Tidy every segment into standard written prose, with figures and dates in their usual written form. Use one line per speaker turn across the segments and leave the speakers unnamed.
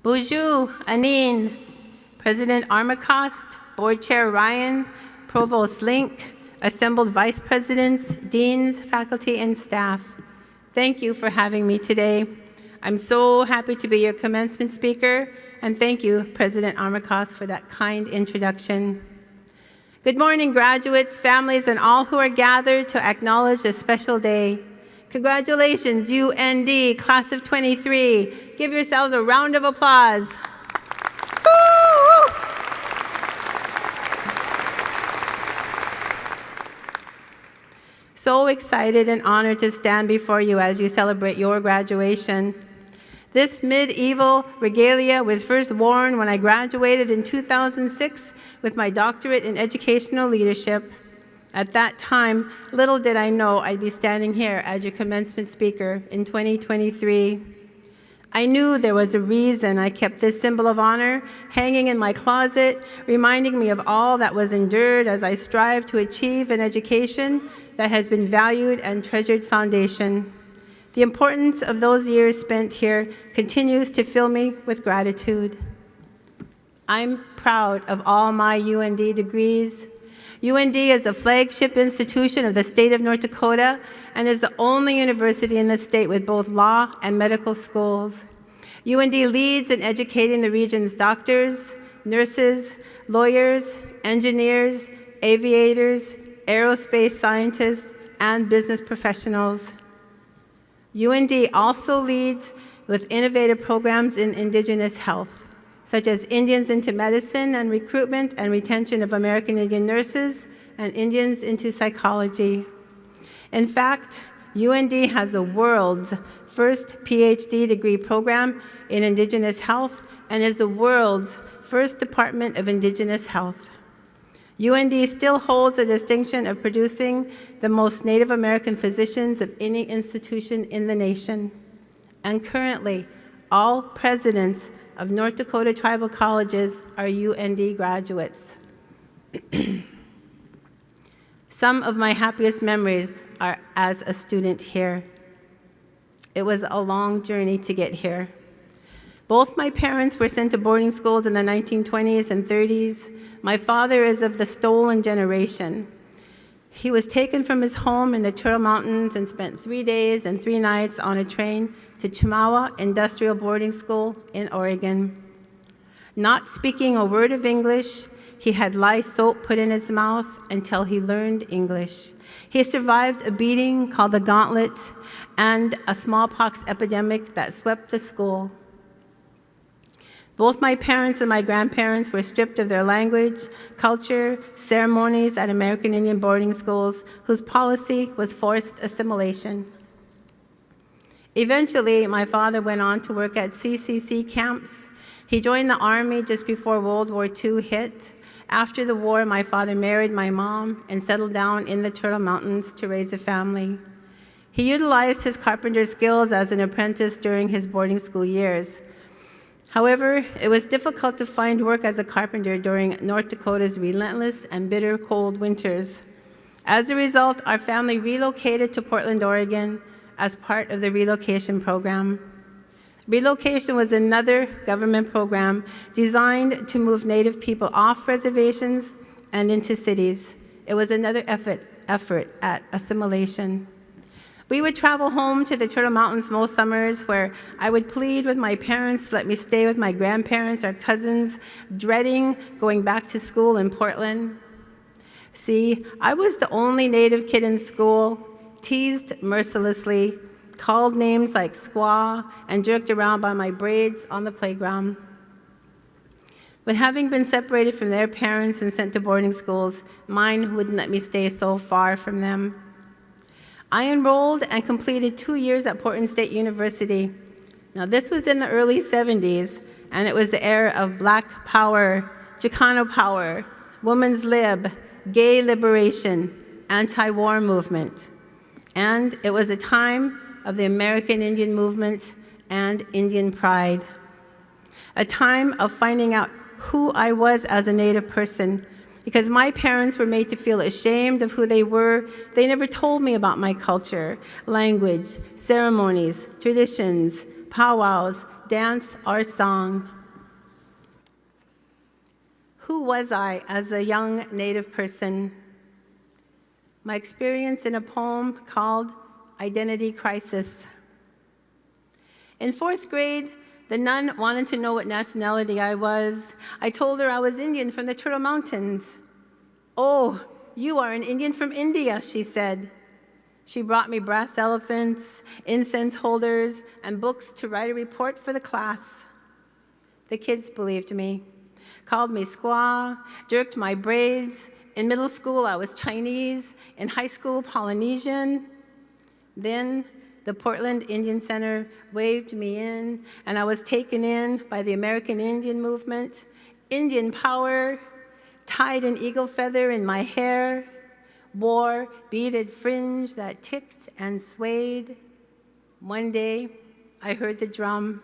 Bonjour, Anine, President Armacost, Board Chair Ryan, Provost Link, assembled vice presidents, deans, faculty, and staff. Thank you for having me today. I'm so happy to be your commencement speaker, and thank you, President Armacost, for that kind introduction. Good morning, graduates, families, and all who are gathered to acknowledge this special day. Congratulations, UND, class of 23. Give yourselves a round of applause. Woo! So excited and honored to stand before you as you celebrate your graduation. This medieval regalia was first worn when I graduated in 2006 with my doctorate in educational leadership. At that time, little did I know I'd be standing here as your commencement speaker in 2023. I knew there was a reason I kept this symbol of honor hanging in my closet, reminding me of all that was endured as I strive to achieve an education that has been valued and treasured foundation. The importance of those years spent here continues to fill me with gratitude. I'm proud of all my UND degrees. UND is a flagship institution of the state of North Dakota and is the only university in the state with both law and medical schools. UND leads in educating the region's doctors, nurses, lawyers, engineers, aviators, aerospace scientists, and business professionals. UND also leads with innovative programs in Indigenous health, such as Indians into Medicine and recruitment and retention of American Indian nurses and Indians into psychology. In fact, UND has the world's first PhD degree program in Indigenous health and is the world's first Department of Indigenous Health. UND still holds the distinction of producing the most Native American physicians of any institution in the nation. And currently, all presidents of North Dakota tribal colleges are UND graduates. Some of my happiest memories are as a student here. It was a long journey to get here. Both my parents were sent to boarding schools in the 1920s and 30s. My father is of the stolen generation. He was taken from his home in the Turtle Mountains and spent 3 days and 3 nights on a train to Chippewa Industrial Boarding School in Oregon. Not speaking a word of English, he had lye soap put in his mouth until he learned English. He survived a beating called the Gauntlet and a smallpox epidemic that swept the school. Both my parents and my grandparents were stripped of their language, culture, ceremonies at American Indian boarding schools, whose policy was forced assimilation. Eventually, my father went on to work at CCC camps. He joined the Army just before World War II hit. After the war, my father married my mom and settled down in the Turtle Mountains to raise a family. He utilized his carpenter skills as an apprentice during his boarding school years. However, it was difficult to find work as a carpenter during North Dakota's relentless and bitter cold winters. As a result, our family relocated to Portland, Oregon as part of the relocation program. Relocation was another government program designed to move Native people off reservations and into cities. It was another effort at assimilation. We would travel home to the Turtle Mountains most summers, where I would plead with my parents to let me stay with my grandparents or cousins, dreading going back to school in Portland. See, I was the only Native kid in school, teased mercilessly, called names like squaw, and jerked around by my braids on the playground. But having been separated from their parents and sent to boarding schools, mine wouldn't let me stay so far from them. I enrolled and completed 2 years at Portland State University. Now, this was in the early 70s, and it was the era of Black power, Chicano power, women's lib, gay liberation, anti-war movement. And it was a time of the American Indian movement and Indian pride. A time of finding out who I was as a Native person, because my parents were made to feel ashamed of who they were. They never told me about my culture, language, ceremonies, traditions, powwows, dance, or song. Who was I as a young Native person? My experience in a poem called Identity Crisis. In 4th grade, the nun wanted to know what nationality I was. I told her I was Indian from the Turtle Mountains. "Oh, you are an Indian from India," she said. She brought me brass elephants, incense holders, and books to write a report for the class. The kids believed me, called me squaw, jerked my braids. In middle school, I was Chinese. In high school, Polynesian. Then the Portland Indian Center waved me in, and I was taken in by the American Indian movement. Indian power, tied an eagle feather in my hair, wore beaded fringe that ticked and swayed. One day, I heard the drum.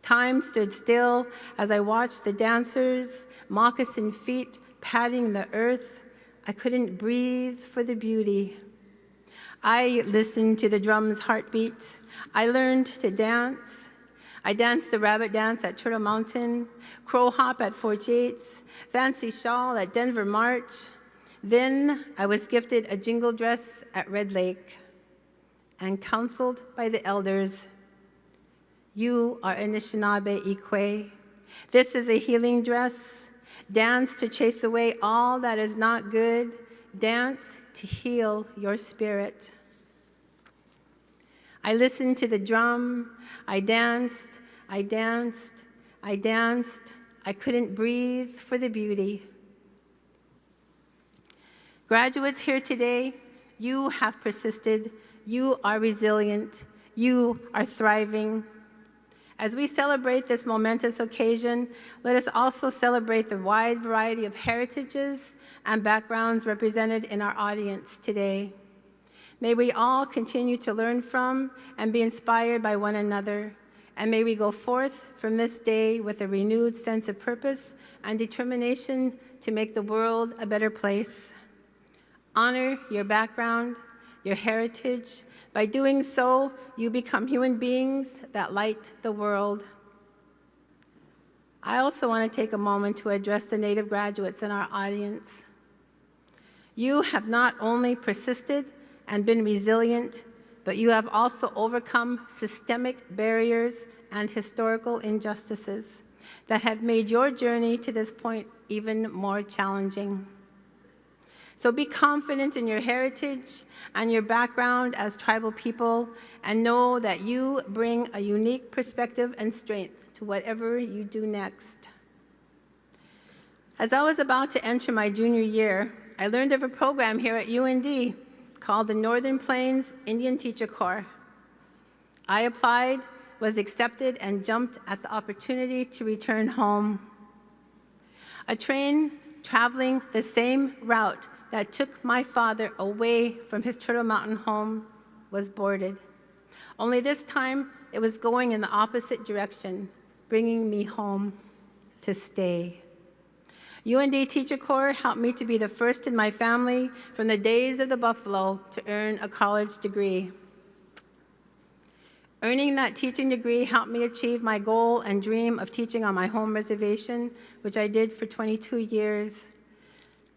Time stood still as I watched the dancers, moccasin feet patting the earth. I couldn't breathe for the beauty. I listened to the drum's heartbeat. I learned to dance. I danced the rabbit dance at Turtle Mountain, crow hop at Fort Yates, fancy shawl at Denver March. Then I was gifted a jingle dress at Red Lake and counseled by the elders. "You are Anishinaabe Ikwe. This is a healing dress. Dance to chase away all that is not good. Dance to heal your spirit." I listened to the drum. I danced, I danced, I danced. I couldn't breathe for the beauty. Graduates here today, you have persisted. You are resilient. You are thriving. As we celebrate this momentous occasion, let us also celebrate the wide variety of heritages and backgrounds represented in our audience today. May we all continue to learn from and be inspired by one another, and may we go forth from this day with a renewed sense of purpose and determination to make the world a better place. Honor your background, your heritage. By doing so, you become human beings that light the world. I also want to take a moment to address the Native graduates in our audience. You have not only persisted and been resilient, but you have also overcome systemic barriers and historical injustices that have made your journey to this point even more challenging. So be confident in your heritage and your background as tribal people, and know that you bring a unique perspective and strength to whatever you do next. As I was about to enter my junior year, I learned of a program here at UND called the Northern Plains Indian Teacher Corps. I applied, was accepted, and jumped at the opportunity to return home. A train traveling the same route that took my father away from his Turtle Mountain home was boarded. Only this time, it was going in the opposite direction, bringing me home to stay. UND Teacher Corps helped me to be the first in my family from the days of the buffalo to earn a college degree. Earning that teaching degree helped me achieve my goal and dream of teaching on my home reservation, which I did for 22 years.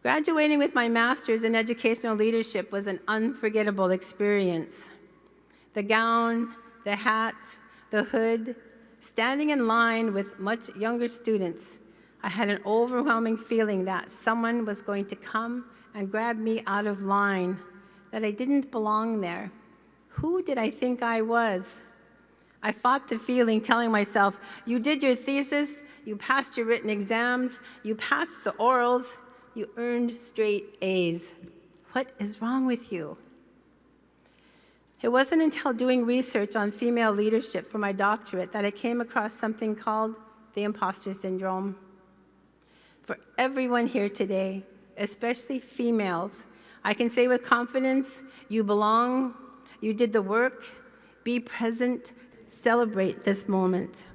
Graduating with my master's in educational leadership was an unforgettable experience. The gown, the hat, the hood, standing in line with much younger students, I had an overwhelming feeling that someone was going to come and grab me out of line, that I didn't belong there. Who did I think I was? I fought the feeling, telling myself, you did your thesis, you passed your written exams, you passed the orals, you earned straight A's. What is wrong with you? It wasn't until doing research on female leadership for my doctorate that I came across something called the imposter syndrome. For everyone here today, especially females, I can say with confidence, you belong, you did the work, be present, celebrate this moment.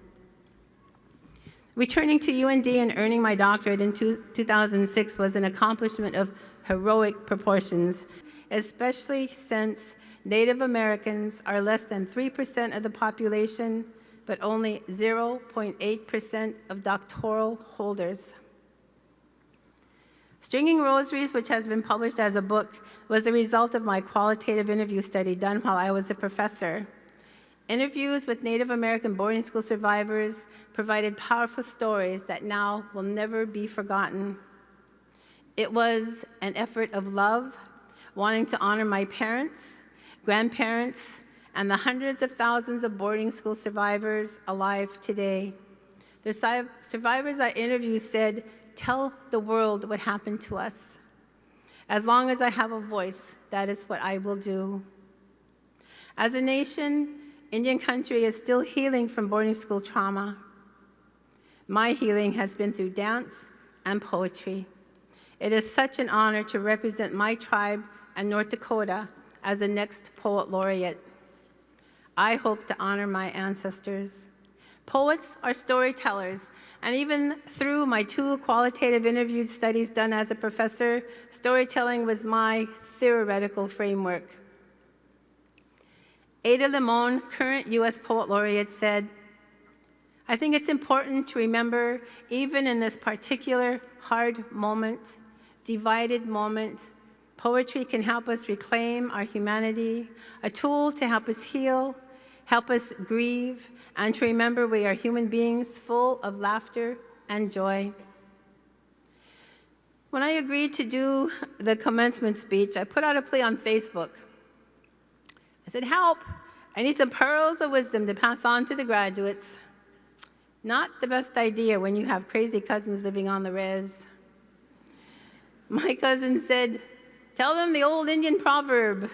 Returning to UND and earning my doctorate in 2006 was an accomplishment of heroic proportions, especially since Native Americans are less than 3% of the population, but only 0.8% of doctoral holders. Stringing Rosaries, which has been published as a book, was the result of my qualitative interview study done while I was a professor. Interviews with Native American boarding school survivors provided powerful stories that now will never be forgotten. It was an effort of love, wanting to honor my parents, grandparents, and the hundreds of thousands of boarding school survivors alive today. The survivors I interviewed said, "Tell the world what happened to us. As long as I have a voice, that is what I will do." As a nation, Indian country is still healing from boarding school trauma. My healing has been through dance and poetry. It is such an honor to represent my tribe and North Dakota as the next poet laureate. I hope to honor my ancestors. Poets are storytellers, and even through my 2 qualitative interview studies done as a professor, storytelling was my theoretical framework. Ada Limon, current U.S. Poet Laureate, said, "I think it's important to remember, even in this particular hard moment, divided moment, poetry can help us reclaim our humanity, a tool to help us heal, help us grieve, and to remember we are human beings full of laughter and joy." When I agreed to do the commencement speech, I put out a plea on Facebook. I said, "Help, I need some pearls of wisdom to pass on to the graduates." Not the best idea when you have crazy cousins living on the res. My cousin said, "Tell them the old Indian proverb,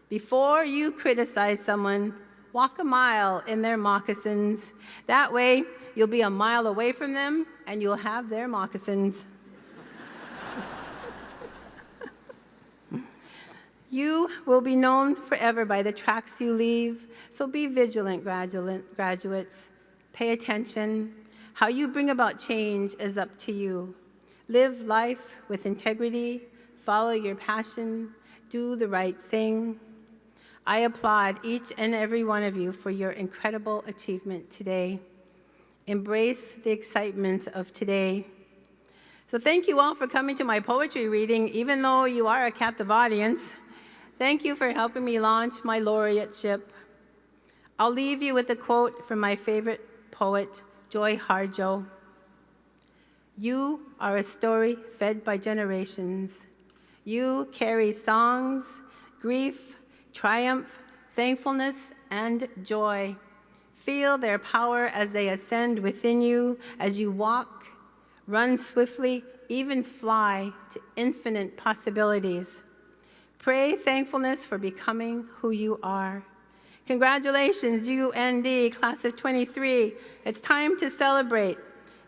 before you criticize someone, walk a mile in their moccasins. That way, you'll be a mile away from them and you'll have their moccasins." You will be known forever by the tracks you leave, so be vigilant, graduates. Pay attention. How you bring about change is up to you. Live life with integrity, follow your passion, do the right thing. I applaud each and every one of you for your incredible achievement today. Embrace the excitement of today. So thank you all for coming to my poetry reading, even though you are a captive audience. Thank you for helping me launch my laureateship. I'll leave you with a quote from my favorite poet, Joy Harjo. "You are a story fed by generations. You carry songs, grief, triumph, thankfulness, and joy. Feel their power as they ascend within you as you walk, run swiftly, even fly to infinite possibilities. Pray thankfulness for becoming who you are." Congratulations, UND, class of 23. It's time to celebrate.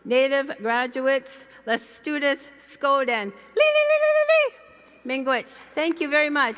Native graduates, les studis skoden. Li li li li li li. Miigwech. Thank you very much.